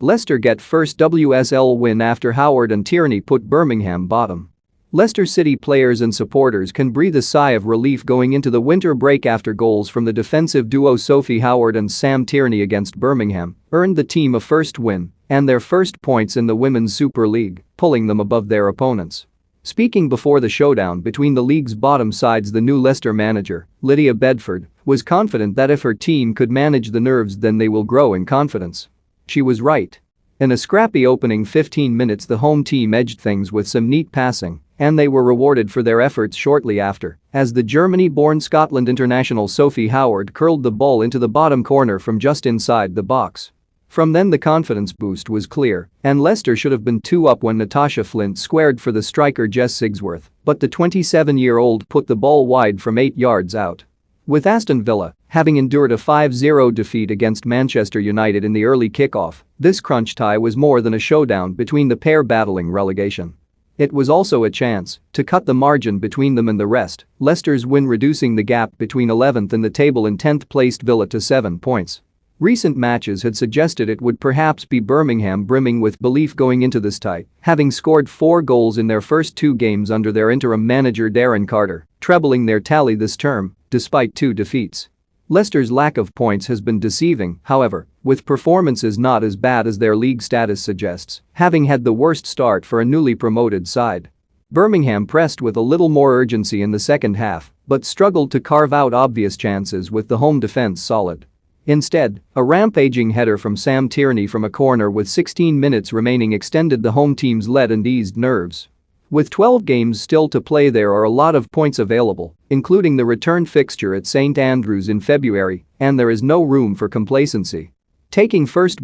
Leicester get first WSL win after Howard and Tierney put Birmingham bottom. Leicester City players and supporters can breathe a sigh of relief going into the winter break after goals from the defensive duo Sophie Howard and Sam Tierney against Birmingham earned the team a first win and their first points in the Women's Super League, pulling them above their opponents. Speaking before the showdown between the league's bottom sides, the new Leicester manager, Lydia Bedford, was confident that if her team could manage the nerves then they will grow in confidence. She was right. In a scrappy opening 15 minutes, the home team edged things with some neat passing, and they were rewarded for their efforts shortly after, as the Germany-born Scotland international Sophie Howard curled the ball into the bottom corner from just inside the box. From then the confidence boost was clear, and Leicester should have been 2-up when Natasha Flint squared for the striker Jess Sigsworth, but the 27-year-old put the ball wide from 8 yards out. With Aston Villa having endured a 5-0 defeat against Manchester United in the early kickoff, this crunch tie was more than a showdown between the pair battling relegation. It was also a chance to cut the margin between them and the rest, Leicester's win reducing the gap between 11th in the table and 10th-placed Villa to 7 points. Recent matches had suggested it would perhaps be Birmingham brimming with belief going into this tie, having scored 4 goals in their first 2 games under their interim manager Darren Carter, trebling their tally this term, despite 2 defeats. Leicester's lack of points has been deceiving, however, with performances not as bad as their league status suggests, having had the worst start for a newly promoted side. Birmingham pressed with a little more urgency in the second half, but struggled to carve out obvious chances with the home defense solid. Instead, a rampaging header from Sam Tierney from a corner with 16 minutes remaining extended the home team's lead and eased nerves. With 12 games still to play, there are a lot of points available, including the return fixture at St Andrews in February, and there is no room for complacency. Taking first